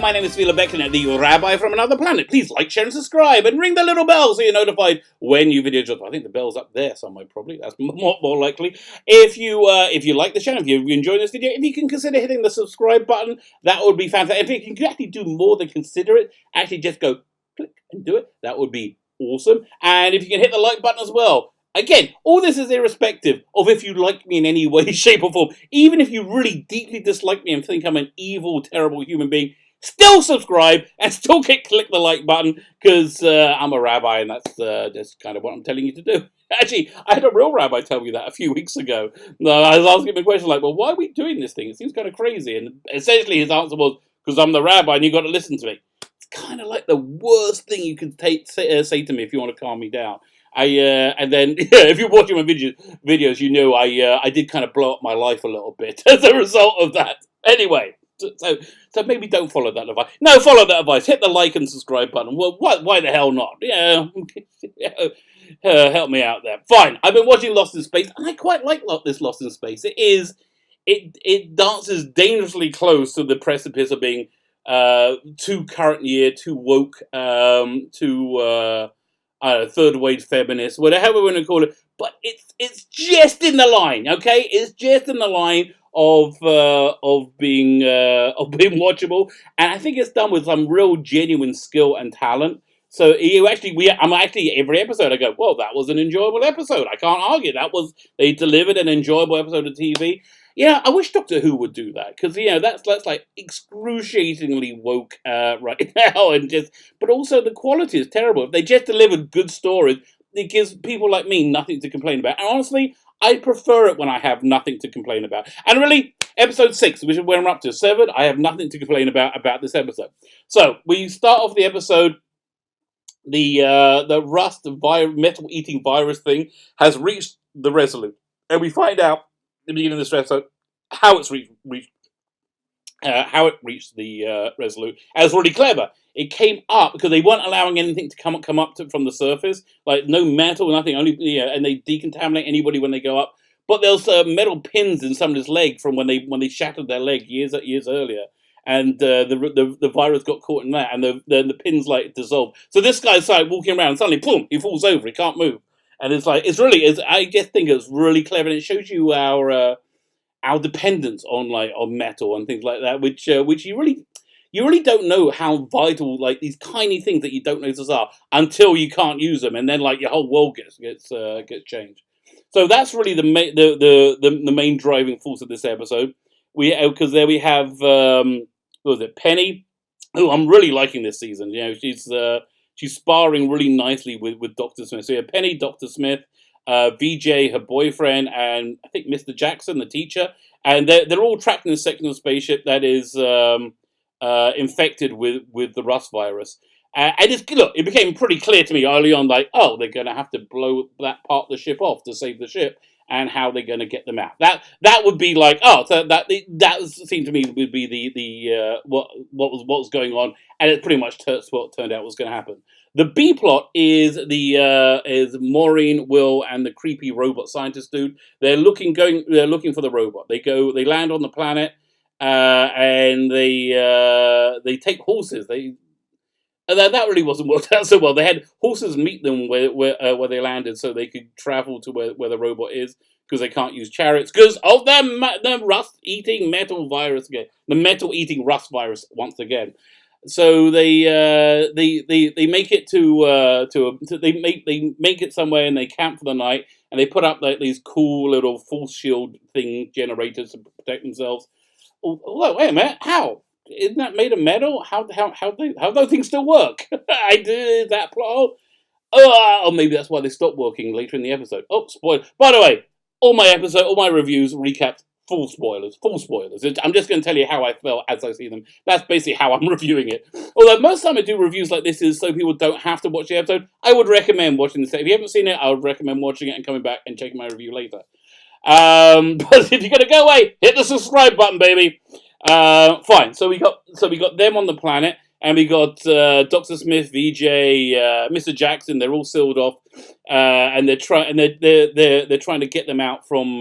my name is Phillip Martin, the Rabbi from another planet. Please like, share, and subscribe, and ring the little bell so you're notified when new videos drop. I think the bell's up there somewhere, probably. That's more likely. If you like the channel, if you enjoy this video, if you can consider hitting the subscribe button, that would be fantastic. If you can actually do more than consider it, actually just go click and do it, that would be awesome. And if you can hit the like button as well. Again, all this is irrespective of if you like me in any way, shape, or form. Even if you really deeply dislike me and think I'm an evil, terrible human being, still subscribe and still click the like button, because I'm a rabbi and that's just kind of what I'm telling you to do. Actually, I had a real rabbi tell me that a few weeks ago. I was asking him a question like, well, why are we doing this thing? It seems kind of crazy. And essentially his answer was, because I'm the rabbi and you've got to listen to me. It's kind of like the worst thing you could say to me if you want to calm me down. And then if you're watching my videos, you know I did kind of blow up my life a little bit as a result of that. Anyway, so maybe don't follow that advice. No, follow that advice. Hit the like and subscribe button. Well, why the hell not? Yeah, help me out there. Fine. I've been watching Lost in Space, and I quite like this Lost in Space. It dances dangerously close to the precipice of being too current year, too woke, too third wave feminist, whatever we want to call it, but it's just in the line, okay? It's just in the line of being watchable, and I think it's done with some real genuine skill and talent. So I'm actually every episode I go, well, that was an enjoyable episode. I can't argue. They delivered an enjoyable episode of TV. Yeah, I wish Doctor Who would do that, because that's like excruciatingly woke right now, but also the quality is terrible. If they just delivered good stories, it gives people like me nothing to complain about. And honestly, I prefer it when I have nothing to complain about. And really, episode 6, which is where I'm up to, 7, I have nothing to complain about this episode. So we start off the episode. The rust metal-eating virus thing has reached the Resolute, and we find out at the beginning of this episode how it reached the Resolute. And it's really clever. It came up because they weren't allowing anything to come up from the surface, like no metal, nothing. Only and they decontaminate anybody when they go up. But there's metal pins in somebody's leg from when they shattered their leg years earlier. And the virus got caught in that, and the pins like dissolved. So this guy's like walking around, and suddenly, boom, he falls over. He can't move, and I just think it's really clever, and it shows you our dependence on metal and things like that, which you really don't know how vital like these tiny things that you don't notice are until you can't use them, and then like your whole world gets changed. So that's really the main driving force of this episode. Because there we have what was it, Penny, who I'm really liking this season. She's sparring really nicely with Dr. Smith. So you have Penny, Dr. Smith, VJ, her boyfriend, and I think Mr. Jackson, the teacher, and they're all trapped in a section of the spaceship that is infected with the rust virus. And it became pretty clear to me early on, like, oh, they're going to have to blow that part of the ship off to save the ship, and how they're going to get them out. That would be like, oh, so that seemed to me would be the what was going on, and it pretty much what turned out was going to happen. The B plot is Maureen, Will, and the creepy robot scientist dude. They're looking for the robot. They land on the planet, and they take horses. That really wasn't worked out so well. They had horses meet them where they landed, so they could travel to where the robot is, because they can't use chariots because of the rust-eating metal virus again. The metal-eating rust virus once again. So they make it they make it somewhere, and they camp for the night, and they put up like these cool little force shield thing generators to protect themselves. Oh, wait a minute, how? Isn't that made of metal? How those things still work? I did that plot. Oh, maybe that's why they stopped working later in the episode. Oh, spoiler. By the way, all my reviews recapped full spoilers. I'm just going to tell you how I felt as I see them. That's basically how I'm reviewing it. Although most time I do reviews like this is so people don't have to watch the episode, I would recommend watching this. If you haven't seen it, I would recommend watching it and coming back and checking my review later. But if you're going to go away, hit the subscribe button, baby. Fine. So we got them on the planet, and we got Dr. Smith, VJ, Mr. Jackson. They're all sealed off, and they're trying to get them out from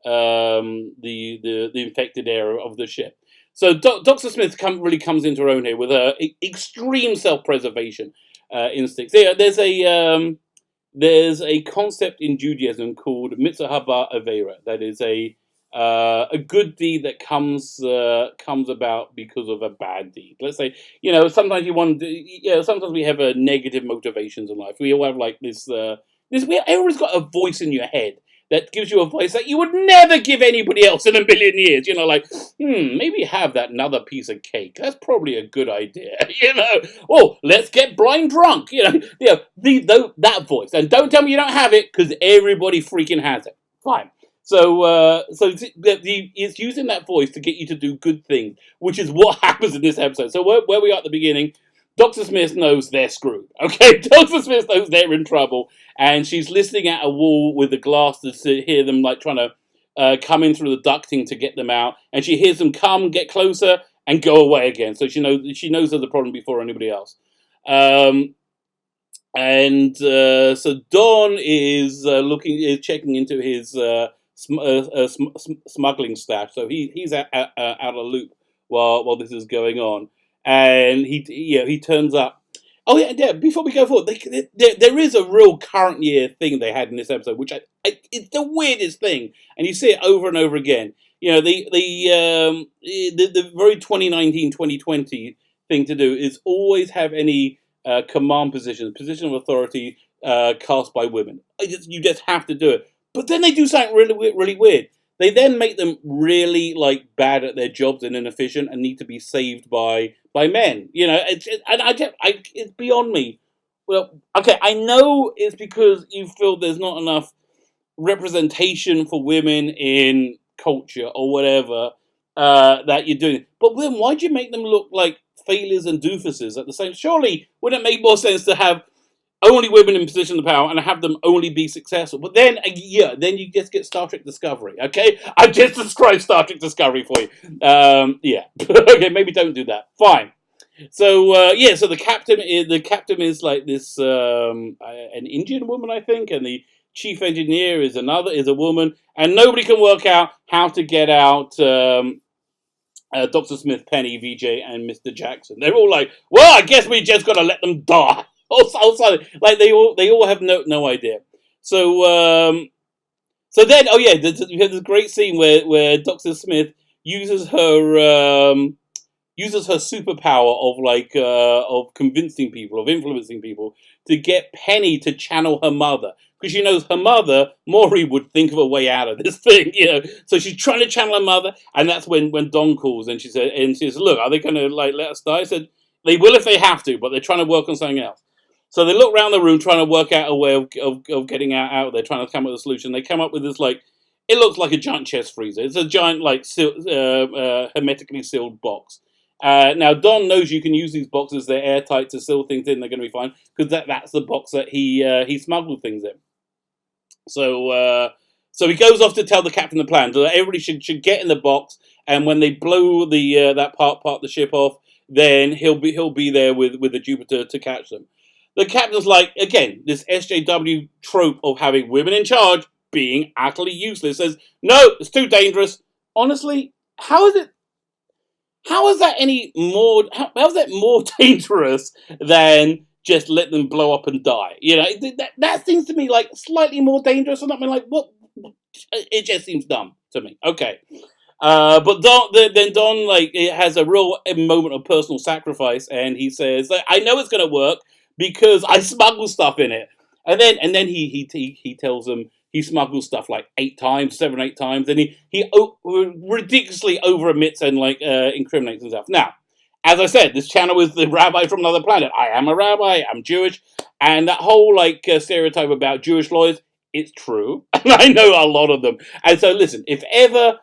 the infected area of the ship. So Dr. Smith really comes into her own here with her extreme self-preservation instincts. Yeah, there's a concept in Judaism called mitzvah haba avera. That is a good deed that comes about because of a bad deed. Let's say, sometimes sometimes we have negative motivations in life. We all have like this. Everyone's got a voice in your head that gives you a voice that you would never give anybody else in a million years. Like, maybe have that another piece of cake. That's probably a good idea. Oh, let's get blind drunk. That voice. And don't tell me you don't have it, because everybody freaking has it. Fine. So it's using that voice to get you to do good things, which is what happens in this episode. So where we are at the beginning, Dr. Smith knows they're screwed. Okay, Dr. Smith knows they're in trouble, and she's listening at a wall with the glass to hear them like trying to come in through the ducting to get them out, and she hears them come, get closer, and go away again. So she knows there's a problem before anybody else. So Don is checking into his smuggling stash. So he's out of loop while this is going on, and he turns up. Oh yeah. Before we go forward, there is a real current year thing they had in this episode, which it's the weirdest thing, and you see it over and over again. The very 2019-2020 thing to do is always have any command position of authority cast by women. You just have to do it. But then they do something really weird. They then make them really bad at their jobs and inefficient and need to be saved by men. It's beyond me. Well, okay, I know it's because you feel there's not enough representation for women in culture or whatever that you're doing. But then why'd you make them look like failures and doofuses at the same? Surely wouldn't it make more sense to have only women in position of power and have them only be successful? But then then you just get Star Trek Discovery. Okay, I just described Star Trek Discovery for you. Okay, maybe don't do that. Fine. So so the captain is like this an Indian woman, I think, and the chief engineer is a woman, and nobody can work out how to get out Dr. Smith, Penny, VJ, and Mr. Jackson. They're all like, well, I guess we just gotta let them die. Also, like they all have no idea. So then you have this great scene where Dr. Smith uses her superpower of convincing people, of influencing people, to get Penny to channel her mother, because she knows her mother, Maury, would think of a way out of this thing, So she's trying to channel her mother, and that's when Dawn calls, and she says, look, are they going to let us die? I said, they will if they have to, but they're trying to work on something else. So they look around the room trying to work out a way of getting out there, trying to come up with a solution. They come up with this, it looks like a giant chest freezer. It's a giant, hermetically sealed box. Now, Don knows you can use these boxes. They're airtight to seal things in. They're going to be fine, because that's the box that he smuggled things in. So he goes off to tell the captain the plan. So that everybody should get in the box, and when they blow that part of the ship off, then he'll be there with the Jupiter to catch them. The captain's like, again, this SJW trope of having women in charge being utterly useless. Says, no, it's too dangerous. Honestly, how is that how is that more dangerous than just let them blow up and die? That seems to me like slightly more dangerous. And I mean, what? It just seems dumb to me. Okay. But Don it has a real moment of personal sacrifice, and he says, I know it's going to work because I smuggle stuff in it. And then he tells them he smuggles stuff 8 times, 7 or 8 times, and he ridiculously over admits and incriminates himself. Now, as I said, this channel is the rabbi from another planet. I am a rabbi. I'm Jewish, and that whole stereotype about Jewish lawyers, it's true, and I know a lot of them. And so, listen, if ever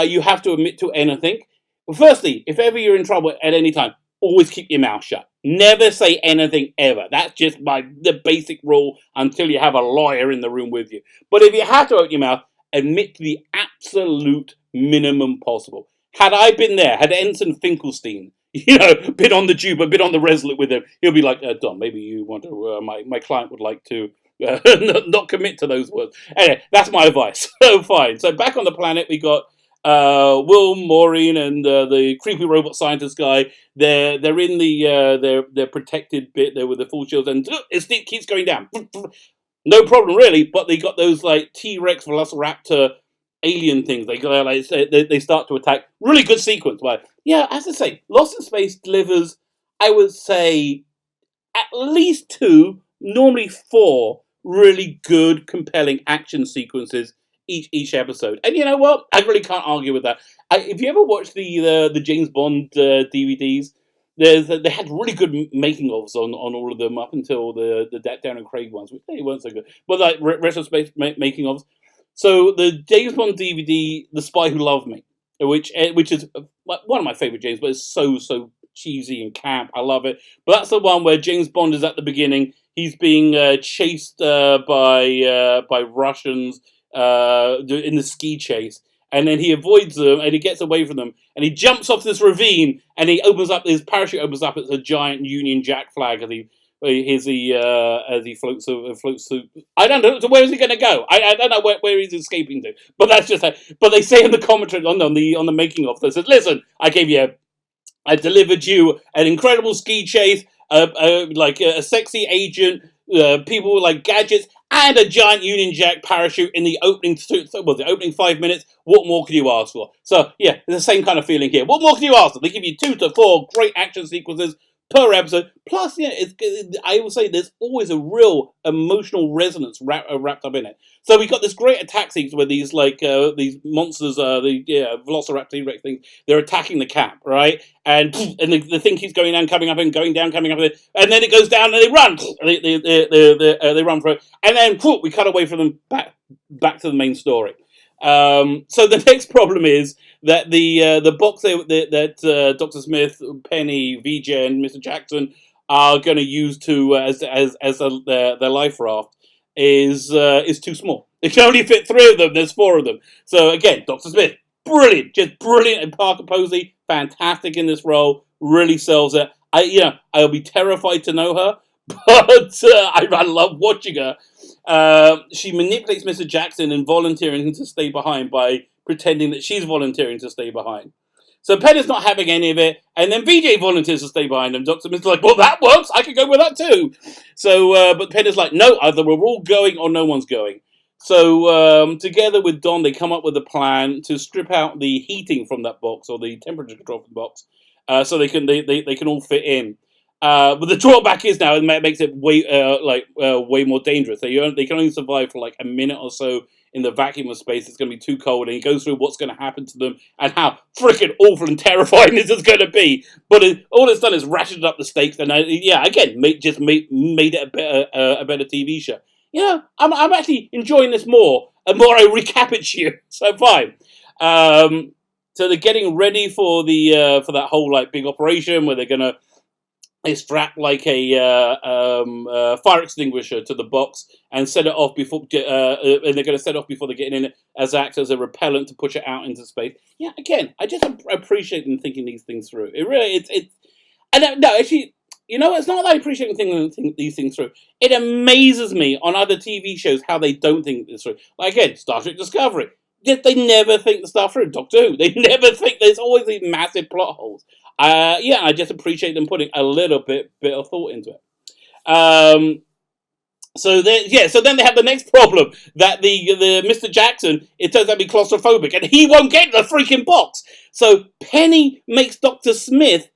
you have to admit to anything, well, firstly, if ever you're in trouble at any time, always keep your mouth shut. Never say anything ever. That's just the basic rule until you have a lawyer in the room with you. But if you have to open your mouth, admit to the absolute minimum possible. Had I been there, had Ensign Finkelstein, been on the Juba, been on the Resolute with him, he'll be like, Don, maybe you want to, my client would like to Not commit to those words. Anyway, that's my advice. So fine. So back on the planet, we got Will, Maureen, and the creepy robot scientist guy. They're in the their protected bit there with the full shields, and it keeps going down. No problem really, but they got those like T-Rex Velociraptor alien things. They go like they start to attack. Really good sequence. But yeah, as I say, Lost in Space delivers, I would say, at least 2, normally 4 really good, compelling action sequences each episode. And you know what? I really can't argue with that. If you ever watched the James Bond DVDs, they had really good making ofs on all of them up until the Darren Craig ones, which they weren't so good. But like retro space making ofs. So the James Bond DVD, The Spy Who Loved Me, which is one of my favorite James, but it's so cheesy and camp. I love it. But that's the one where James Bond is at the beginning. He's being chased by Russians in the ski chase, and then he avoids them and he gets away from them, and he jumps off this ravine and he opens up his parachute opens up. It's a giant Union Jack flag as he floats through. I don't know. So where is he going to go? I don't know where he's escaping to. But that's just. But they say in the commentary on the making of, they says, "Listen, I delivered you an incredible ski chase, like a sexy agent, people with like gadgets, and a giant Union Jack parachute in the opening 5 minutes. What more can you ask for?" So yeah, it's the same kind of feeling here. What more can you ask for? They give you 2 to 4 great action sequences per episode. Plus, I will say there's always a real emotional resonance wrapped up in it. So we got this great attack sequence where these these monsters, Velociraptor T-Rex things, they're attacking the camp, right? And the thing keeps going down, coming up, and going down, coming up, and then it goes down, and they run. They run for it, and then we cut away from them back to the main story. So the next problem is that the box that Dr. Smith, Penny, VJ, and Mr. Jackson are going to use to as their life raft is too small. It can only fit 3 of them. There's 4 of them. So again, Dr. Smith, brilliant, just brilliant, and Parker Posey, fantastic in this role, really sells it. I'll be terrified to know her, but I love watching her. She manipulates Mr. Jackson in volunteering to stay behind by pretending that she's volunteering to stay behind. So Penny's not having any of it, and then VJ volunteers to stay behind him. Dr. Smith's like, well, that works. I could go with that too. So, but Penny's like, no, either we're all going or no one's going. So together with Don, they come up with a plan to strip out the heating from that box, or the temperature control from the box, so they can all fit in. But the drawback is now it makes it way more dangerous. They can only survive for like a minute or so in the vacuum of space. It's going to be too cold, and he goes through what's going to happen to them and how freaking awful and terrifying this is going to be. But all it's done is ratcheted up the stakes, and made it a better TV show. I'm actually enjoying this more and more I recap it to you. So fine. So they're getting ready for that whole like big operation where they're gonna. They strap like a fire extinguisher to the box and set it off before, and they're going to set it off before they're getting in it as acts as a repellent to push it out into space. Yeah, again, I just appreciate them thinking these things through. It really, actually, it's not that I appreciate them thinking these things through. It amazes me on other TV shows how they don't think this through. Like again, Star Trek Discovery. They never think the stuff through. Doctor Who, they never think. There's always these massive plot holes. I just appreciate them putting a little bit of thought into it. So then they have the next problem that the Mr. Jackson, it turns out to be claustrophobic and he won't get the freaking box. So Penny makes Dr. Smith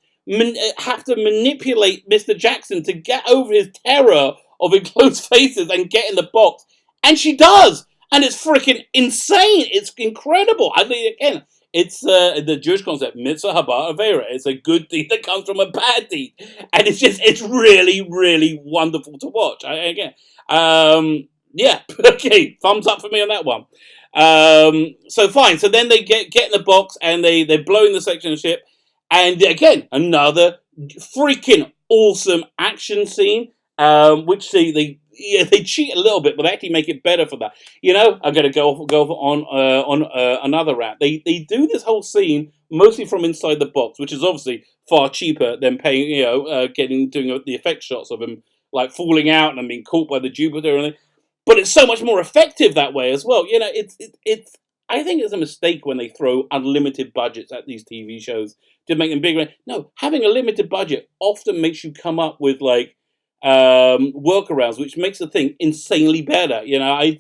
have to manipulate Mr. Jackson to get over his terror of enclosed spaces and get in the box, and she does. And it's freaking insane. It's incredible. I mean, again, it's the Jewish concept, mitzvah haba avera. It's a good deed that comes from a bad deed. And it's really, really wonderful to watch. Okay, thumbs up for me on that one. So fine. So then they get in the box and they're blowing the section of ship. And again, another freaking awesome action scene, which they cheat a little bit, but they actually make it better for that. I'm going to go on another rant. They do this whole scene mostly from inside the box, which is obviously far cheaper than paying, doing the effect shots of him like falling out and being caught by the Jupiter and everything. but it's so much more effective that way as well. You know, it's. I think it's a mistake when they throw unlimited budgets at these TV shows to make them bigger. No, having a limited budget often makes you come up with like workarounds, which makes the thing insanely better. You know, a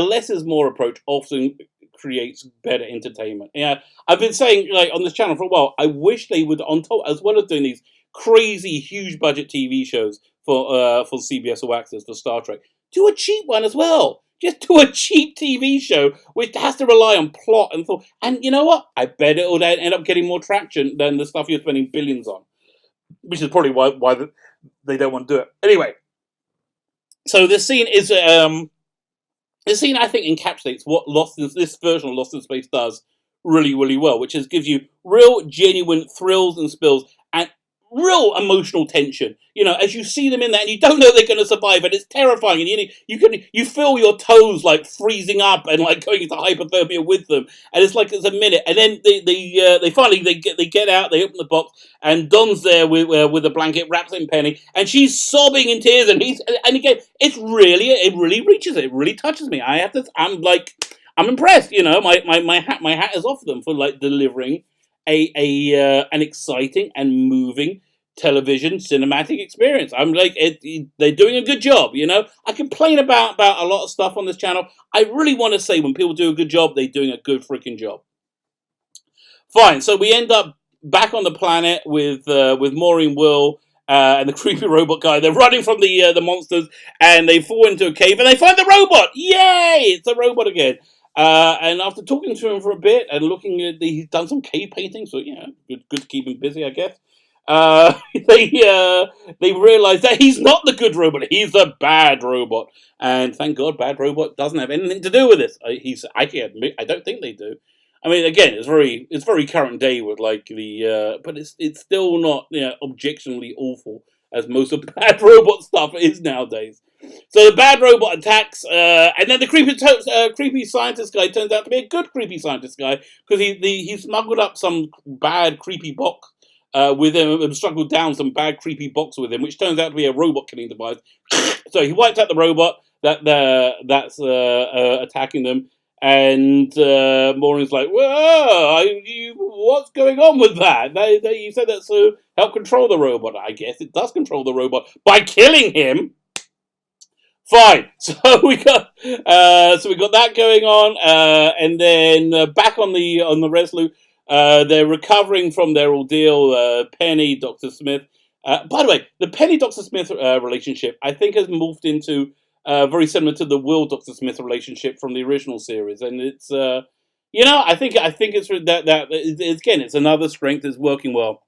less is more approach often creates better entertainment. Yeah, I've been saying like on this channel for a while. I wish they would on top as well as doing these crazy huge budget TV shows for CBS All Access for Star Trek. Do a cheap one as well. Just do a cheap TV show which has to rely on plot and thought. And you know what? I bet it'll end up getting more traction than the stuff you're spending billions on. Which is probably why they don't want to do it. Anyway, so this scene is this scene I think encapsulates what this version of Lost in Space does really, really well, which is gives you real, genuine thrills and spills and real emotional tension. You know, as you see them in there, and you don't know they're going to survive, and it's terrifying. And you feel your toes like freezing up and like going into hypothermia with them. And it's like it's a minute, and then they finally get out, they open the box, and Don's there with a blanket, wraps it in Penny, and she's sobbing in tears, and again, it really reaches it really touches me. I'm impressed. You know, my hat is off them for like delivering an exciting and moving television cinematic experience. I'm like, they're doing a good job, you know? I complain about a lot of stuff on this channel. I really want to say when people do a good job, they're doing a good freaking job. Fine, so we end up back on the planet with Maureen, Will, and the creepy robot guy. They're running from the monsters, and they fall into a cave, and they find the robot! Yay! It's a robot again. And after talking to him for a bit and looking at he's done some cave painting, so yeah, good to keep him busy, I guess. They realize that he's not the good robot; he's the bad robot. And thank God, bad robot doesn't have anything to do with this. I don't think they do. I mean, again, it's very current day with like but it's still not objectionably awful as most of bad robot stuff is nowadays. So the bad robot attacks, and then the creepy scientist guy turns out to be a good creepy scientist guy because he smuggled up some bad creepy box with him and struggled down some bad creepy box with him, which turns out to be a robot killing device. So he wiped out the robot that's attacking them, and Maureen's like, "Whoa, what's going on with that? You said that to help control the robot. I guess it does control the robot by killing him." Fine. So we got that going on, and then back on the Resolute, they're recovering from their ordeal. Penny, Dr. Smith. By the way, the Penny Dr. Smith relationship I think has morphed into very similar to the Will Dr. Smith relationship from the original series, and it's I think it's that again it's another strength that's working well.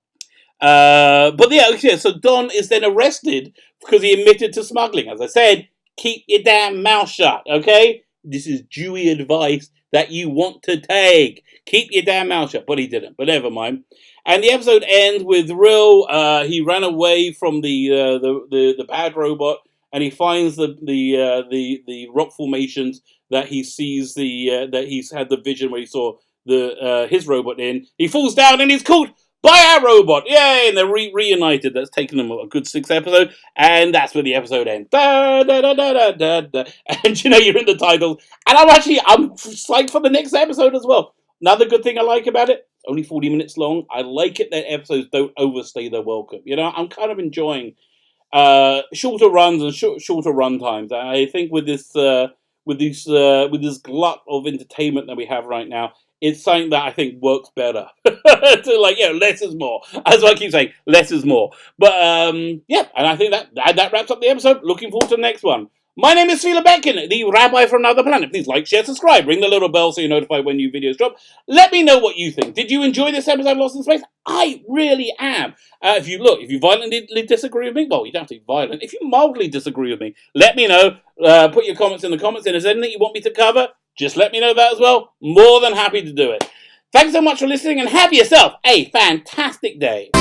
But yeah, so Don is then arrested because he admitted to smuggling. As I said, keep your damn mouth shut, okay? This is Dewey advice that you want to take. Keep your damn mouth shut. But he didn't. But never mind. And the episode ends with Rill. He ran away from the bad robot, and he finds the rock formations that he sees that he's had the vision where he saw his robot in. He falls down and he's caught by our robot, yay! And they're reunited. That's taken them a good 6 episodes, and that's where the episode ends. Da, da, da, da, da, da, da. And you're in the title, and I'm psyched for the next episode as well. Another good thing I like about it, only 40 minutes long. I like it that episodes don't overstay their welcome. I'm kind of enjoying shorter runs and shorter run times. I think with this glut of entertainment that we have right now, it's something that I think works better. Less is more. As I keep saying, less is more. But and I think that wraps up the episode. Looking forward to the next one. My name is Phillip Martin, the Rabbi from another planet. Please like, share, subscribe, ring the little bell so you're notified when new videos drop. Let me know what you think. Did you enjoy this episode of Lost in Space? I really am. If you violently disagree with me, well, you don't have to be violent. If you mildly disagree with me, let me know. Put your comments in the comments, and if there's anything you want me to cover, just let me know that as well. More than happy to do it. Thanks so much for listening, and have yourself a fantastic day.